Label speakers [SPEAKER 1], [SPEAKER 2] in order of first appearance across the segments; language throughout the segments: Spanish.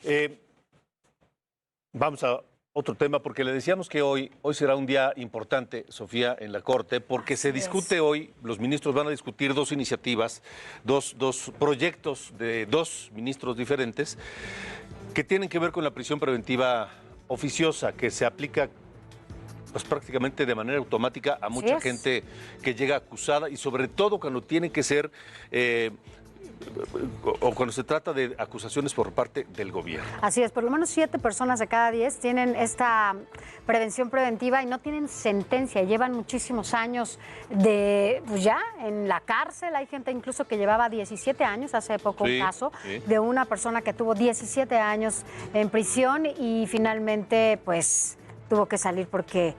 [SPEAKER 1] Eh, Vamos a otro tema, porque le decíamos que hoy será un día importante, Sofía, en la Corte, porque se discute hoy, los ministros van a discutir dos iniciativas, dos proyectos de dos ministros diferentes que tienen que ver con la prisión preventiva oficiosa, que se aplica pues prácticamente de manera automática a mucha gente que llega acusada y sobre todo cuando tiene que ser o cuando se trata de acusaciones por parte del gobierno.
[SPEAKER 2] Así es, por lo menos 7 personas de cada 10 tienen esta prevención preventiva y no tienen sentencia, llevan muchísimos años pues ya en la cárcel. Hay gente incluso que llevaba 17 años, hace poco un caso de una persona que tuvo 17 años en prisión y finalmente pues tuvo que salir porque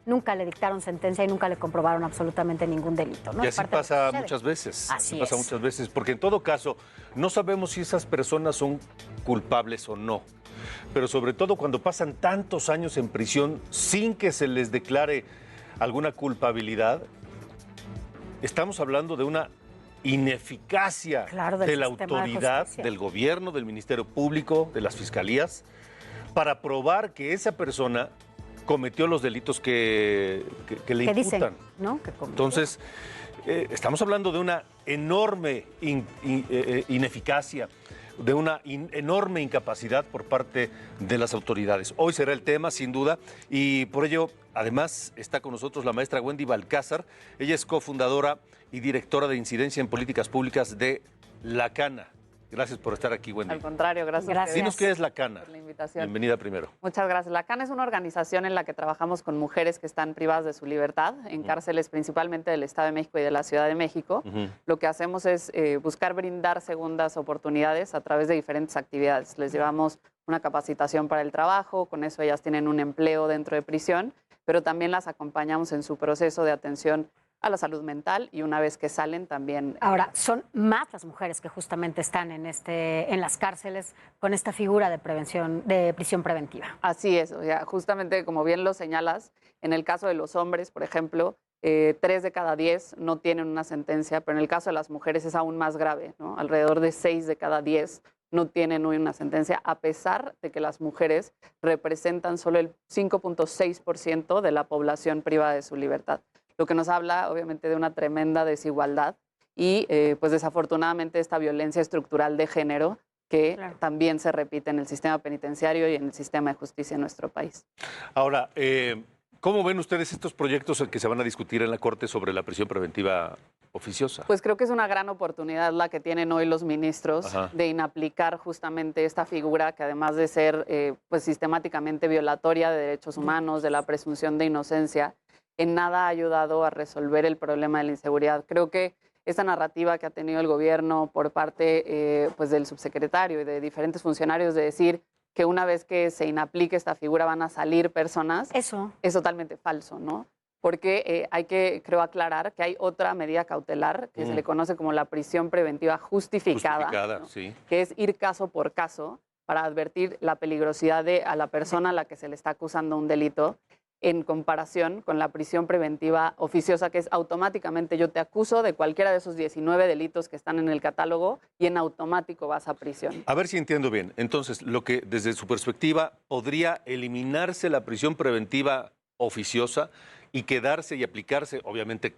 [SPEAKER 2] nunca le dictaron sentencia y nunca le comprobaron absolutamente ningún delito, ¿no?
[SPEAKER 1] Y así pasa muchas veces.
[SPEAKER 2] Así
[SPEAKER 1] pasa muchas veces, porque en todo caso no sabemos si esas personas son culpables o no. Pero sobre todo cuando pasan tantos años en prisión sin que se les declare alguna culpabilidad, estamos hablando de una ineficacia de la autoridad, del gobierno, del Ministerio Público, de las fiscalías, para probar que esa persona cometió los delitos que le imputan.
[SPEAKER 2] Dicen, ¿no?
[SPEAKER 1] Entonces, estamos hablando de una enorme ineficacia, de una enorme incapacidad por parte de las autoridades. Hoy será el tema, sin duda, y por ello, además, está con nosotros la maestra Wendy Balcázar. Ella es cofundadora y directora de Incidencia en Políticas Públicas de La Cana. Gracias por estar aquí, Wendy.
[SPEAKER 3] Al contrario, gracias.
[SPEAKER 1] Dinos qué es La Cana.
[SPEAKER 3] Por la invitación.
[SPEAKER 1] Bienvenida primero.
[SPEAKER 3] Muchas gracias. La Cana es una organización en la que trabajamos con mujeres que están privadas de su libertad, en cárceles principalmente del Estado de México y de la Ciudad de México. Lo que hacemos es buscar brindar segundas oportunidades a través de diferentes actividades. Les llevamos una capacitación para el trabajo, con eso ellas tienen un empleo dentro de prisión, pero también las acompañamos en su proceso de atención a la salud mental y una vez que salen también.
[SPEAKER 2] Ahora, son más las mujeres que justamente están en las cárceles con esta figura de prisión preventiva.
[SPEAKER 3] Así es, o sea, justamente como bien lo señalas, en el caso de los hombres, por ejemplo, 3 de cada 10 no tienen una sentencia, pero en el caso de las mujeres es aún más grave, ¿no? Alrededor de 6 de cada 10 no tienen hoy una sentencia, a pesar de que las mujeres representan solo el 5.6% de la población privada de su libertad. Lo que nos habla, obviamente, de una tremenda desigualdad y, pues, desafortunadamente, esta violencia estructural de género que también se repite en el sistema penitenciario y en el sistema de justicia en nuestro país.
[SPEAKER 1] Ahora, ¿cómo ven ustedes estos proyectos que se van a discutir en la Corte sobre la prisión preventiva oficiosa?
[SPEAKER 3] Pues creo que es una gran oportunidad la que tienen hoy los ministros de inaplicar justamente esta figura que, además de ser pues sistemáticamente violatoria de derechos humanos, de la presunción de inocencia, en nada ha ayudado a resolver el problema de la inseguridad. Creo que esta narrativa que ha tenido el gobierno por parte pues del subsecretario y de diferentes funcionarios de decir que una vez que se inaplique esta figura van a salir personas,
[SPEAKER 2] eso
[SPEAKER 3] es totalmente falso, ¿no? Porque hay que, creo, aclarar que hay otra medida cautelar que se le conoce como la prisión preventiva justificada, ¿no? Que es ir caso por caso para advertir la peligrosidad a la persona a la que se le está acusando un delito, en comparación con la prisión preventiva oficiosa, que es automáticamente yo te acuso de cualquiera de esos 19 delitos que están en el catálogo y en automático vas a prisión.
[SPEAKER 1] A ver si entiendo bien. Entonces, lo que desde su perspectiva podría eliminarse la prisión preventiva oficiosa y quedarse y aplicarse, obviamente,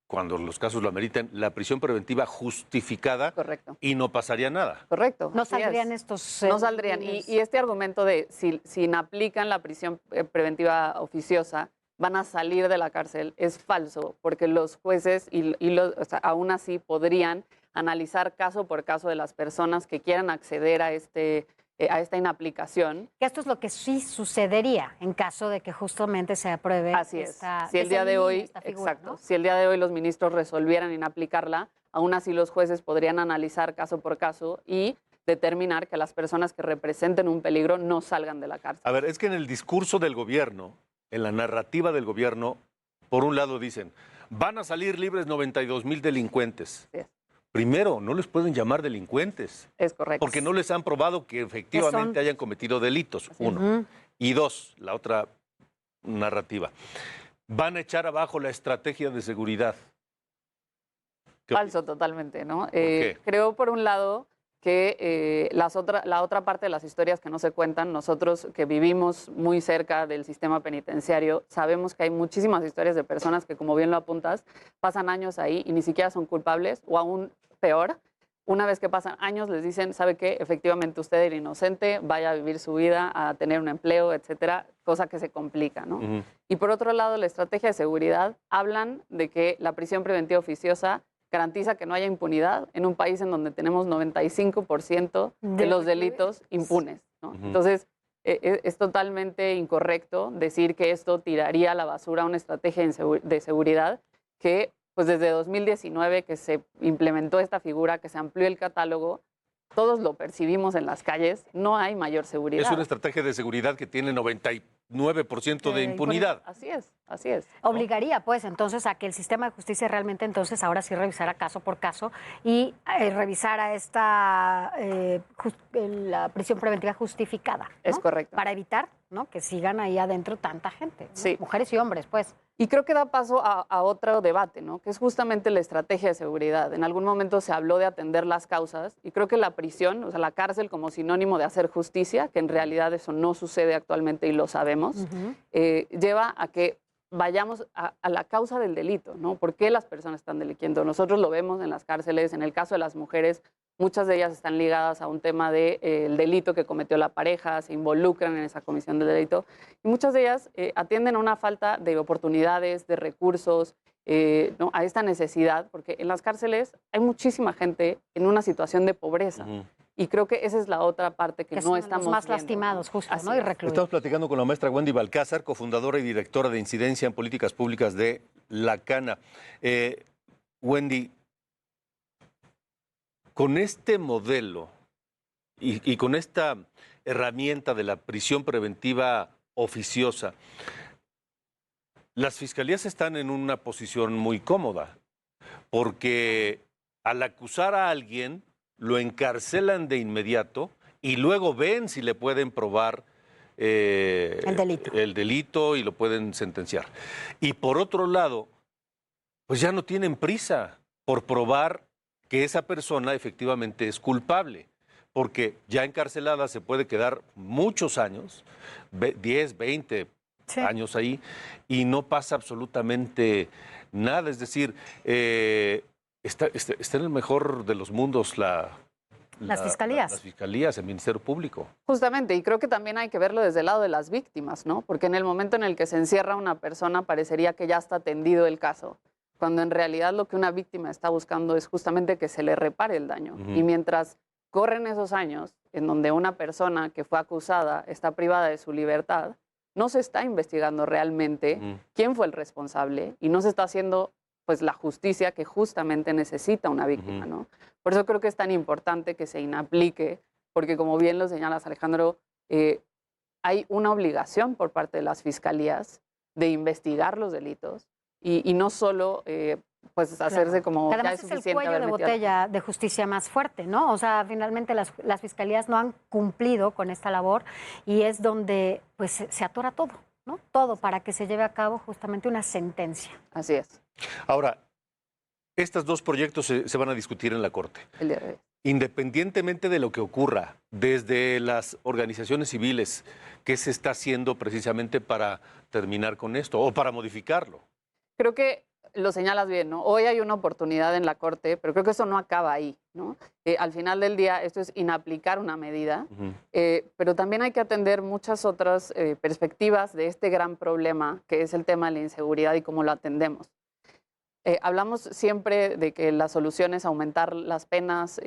[SPEAKER 1] cuando los casos lo ameriten, la prisión preventiva justificada.
[SPEAKER 3] Correcto.
[SPEAKER 1] Y no pasaría nada.
[SPEAKER 3] Correcto.
[SPEAKER 2] No saldrían estos...
[SPEAKER 3] No saldrían. Y este argumento de si inaplican la prisión preventiva oficiosa, van a salir de la cárcel, es falso, porque los jueces o sea, aún así podrían analizar caso por caso de las personas que quieran acceder a esta inaplicación.
[SPEAKER 2] Que esto es lo que sí sucedería en caso de que justamente se apruebe.
[SPEAKER 3] Así es. Si el día de hoy, exacto, si el día de hoy los ministros resolvieran inaplicarla, aún así los jueces podrían analizar caso por caso y determinar que las personas que representen un peligro no salgan de la cárcel.
[SPEAKER 1] A ver, es que en el discurso del gobierno, en la narrativa del gobierno, por un lado dicen, van a salir libres 92,000 delincuentes.
[SPEAKER 3] Sí.
[SPEAKER 1] Primero, no les pueden llamar delincuentes.
[SPEAKER 3] Es correcto.
[SPEAKER 1] Porque no les han probado que efectivamente hayan cometido delitos, uno. Y dos, la otra narrativa. Van a echar abajo la estrategia de seguridad.
[SPEAKER 3] Falso totalmente, ¿no?
[SPEAKER 1] ¿Por qué?
[SPEAKER 3] Creo, por un lado, que la otra parte de las historias que no se cuentan, nosotros que vivimos muy cerca del sistema penitenciario, sabemos que hay muchísimas historias de personas que, como bien lo apuntas, pasan años ahí y ni siquiera son culpables, o aún peor, una vez que pasan años les dicen, ¿sabe qué? Efectivamente usted era inocente, vaya a vivir su vida, a tener un empleo, etcétera, cosa que se complica, ¿no? Y por otro lado, la estrategia de seguridad, hablan de que la prisión preventiva oficiosa garantiza que no haya impunidad en un país en donde tenemos 95% de los delitos impunes, ¿no? Entonces, es totalmente incorrecto decir que esto tiraría a la basura una estrategia de seguridad que, pues desde 2019 que se implementó esta figura, que se amplió el catálogo, todos lo percibimos en las calles, no hay mayor seguridad.
[SPEAKER 1] Es una estrategia de seguridad que tiene 99% de impunidad.
[SPEAKER 3] Así es, así es.
[SPEAKER 2] Obligaría, pues, entonces a que el sistema de justicia realmente entonces ahora sí revisara caso por caso y revisara la prisión preventiva justificada, ¿no?
[SPEAKER 3] Es correcto.
[SPEAKER 2] Para evitar, ¿no?, que sigan ahí adentro tanta gente, ¿no?
[SPEAKER 3] Sí.
[SPEAKER 2] Mujeres y hombres, pues.
[SPEAKER 3] Y creo que da paso a otro debate, ¿no? Que es justamente la estrategia de seguridad. En algún momento se habló de atender las causas y creo que la prisión, o sea, la cárcel como sinónimo de hacer justicia, que en realidad eso no sucede actualmente y lo sabemos, lleva a que vayamos a la causa del delito, ¿no? ¿Por qué las personas están delinquiendo? Nosotros lo vemos en las cárceles, en el caso de las mujeres, muchas de ellas están ligadas a un tema del delito que cometió la pareja, se involucran en esa comisión del delito, y muchas de ellas atienden a una falta de oportunidades, de recursos, ¿no?, a esta necesidad, porque en las cárceles hay muchísima gente en una situación de pobreza. Y creo que esa es la otra parte que no estamos
[SPEAKER 2] los más
[SPEAKER 3] viendo,
[SPEAKER 2] lastimados,
[SPEAKER 3] ¿no?
[SPEAKER 2] justo,
[SPEAKER 3] Así
[SPEAKER 2] ¿no? Y
[SPEAKER 3] es.
[SPEAKER 2] recluidos.
[SPEAKER 1] Estamos platicando con la maestra Wendy Balcázar, cofundadora y directora de Incidencia en Políticas Públicas de La Cana. Wendy, con este modelo y con esta herramienta de la prisión preventiva oficiosa, las fiscalías están en una posición muy cómoda, porque al acusar a alguien, lo encarcelan de inmediato y luego ven si le pueden probar el delito y lo pueden sentenciar. Y por otro lado, pues ya no tienen prisa por probar que esa persona efectivamente es culpable, porque ya encarcelada se puede quedar muchos años, 10, 20 años ahí, y no pasa absolutamente nada. Es decir, está en el mejor de los mundos
[SPEAKER 2] las fiscalías.
[SPEAKER 1] Las fiscalías, el Ministerio Público.
[SPEAKER 3] Justamente, y creo que también hay que verlo desde el lado de las víctimas, ¿no? Porque en el momento en el que se encierra una persona parecería que ya está atendido el caso, cuando en realidad lo que una víctima está buscando es justamente que se le repare el daño. Y mientras corren esos años en donde una persona que fue acusada está privada de su libertad, no se está investigando realmente quién fue el responsable y no se está haciendo, pues, la justicia que justamente necesita una víctima, ¿no? Por eso creo que es tan importante que se inaplique, porque como bien lo señalas, Alejandro, hay una obligación por parte de las fiscalías de investigar los delitos y no solo pues hacerse como
[SPEAKER 2] además
[SPEAKER 3] ya es suficiente
[SPEAKER 2] el cuello
[SPEAKER 3] haber
[SPEAKER 2] de
[SPEAKER 3] metido
[SPEAKER 2] botella de justicia más fuerte, ¿no? O sea, finalmente las fiscalías no han cumplido con esta labor y es donde pues se atora todo, ¿no? Todo para que se lleve a cabo justamente una sentencia.
[SPEAKER 3] Así es.
[SPEAKER 1] Ahora, estos dos proyectos se van a discutir en la Corte.
[SPEAKER 3] El día de hoy.
[SPEAKER 1] Independientemente de lo que ocurra, desde las organizaciones civiles, ¿qué se está haciendo precisamente para terminar con esto o para modificarlo?
[SPEAKER 3] Creo que lo señalas bien, ¿no? Hoy hay una oportunidad en la Corte, pero creo que eso no acaba ahí, ¿no? Al final del día, esto es inaplicar una medida, pero también hay que atender muchas otras perspectivas de este gran problema, que es el tema de la inseguridad y cómo lo atendemos. Hablamos siempre de que la solución es aumentar las penas,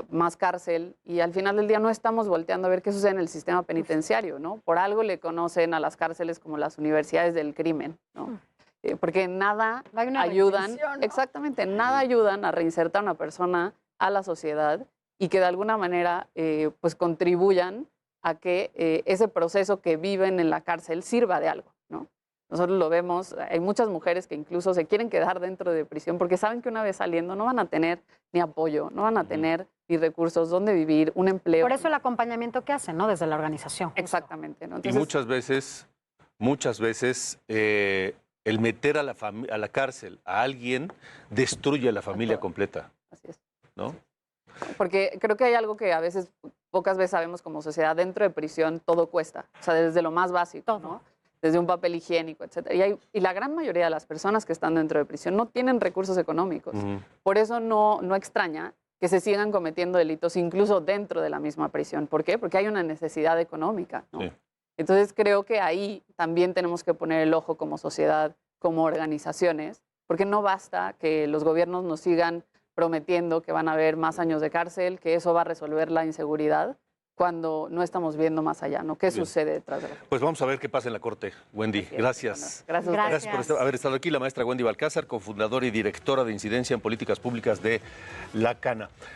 [SPEAKER 3] más cárcel, y al final del día no estamos volteando a ver qué sucede en el sistema penitenciario, ¿no? Por algo le conocen a las cárceles como las universidades del crimen, ¿no? Porque nada ayudan, ¿no? Exactamente, nada ayudan a reinsertar a una persona a la sociedad y que de alguna manera pues contribuyan a que ese proceso que viven en la cárcel sirva de algo, ¿no? Nosotros lo vemos, hay muchas mujeres que incluso se quieren quedar dentro de prisión porque saben que una vez saliendo no van a tener ni apoyo, no van a tener ni recursos, dónde vivir, un empleo.
[SPEAKER 2] Por eso el acompañamiento que hacen, ¿no? Desde la organización. Justo.
[SPEAKER 3] Exactamente, ¿no?
[SPEAKER 1] Entonces, y muchas veces el meter a la cárcel a alguien destruye a la familia completa.
[SPEAKER 3] Así es.
[SPEAKER 1] ¿No?
[SPEAKER 3] Porque creo que hay algo que a veces, pocas veces sabemos como sociedad, dentro de prisión todo cuesta, o sea, desde lo más básico,
[SPEAKER 2] Todo.
[SPEAKER 3] ¿no? Desde un papel higiénico, etcétera. Y la gran mayoría de las personas que están dentro de prisión no tienen recursos económicos. Por eso no extraña que se sigan cometiendo delitos incluso dentro de la misma prisión. ¿Por qué? Porque hay una necesidad económica, ¿no?
[SPEAKER 1] Sí.
[SPEAKER 3] Entonces creo que ahí también tenemos que poner el ojo como sociedad, como organizaciones, porque no basta que los gobiernos nos sigan prometiendo que van a haber más años de cárcel, que eso va a resolver la inseguridad, cuando no estamos viendo más allá, ¿no? ¿Qué sucede detrás de la...
[SPEAKER 1] Pues vamos a ver qué pasa en la Corte, Wendy.
[SPEAKER 3] Así es,
[SPEAKER 1] Gracias.
[SPEAKER 3] Gracias a ustedes.
[SPEAKER 1] Gracias por haber estado aquí, la maestra Wendy Balcázar, cofundadora y directora de Incidencia en Políticas Públicas de La Cana.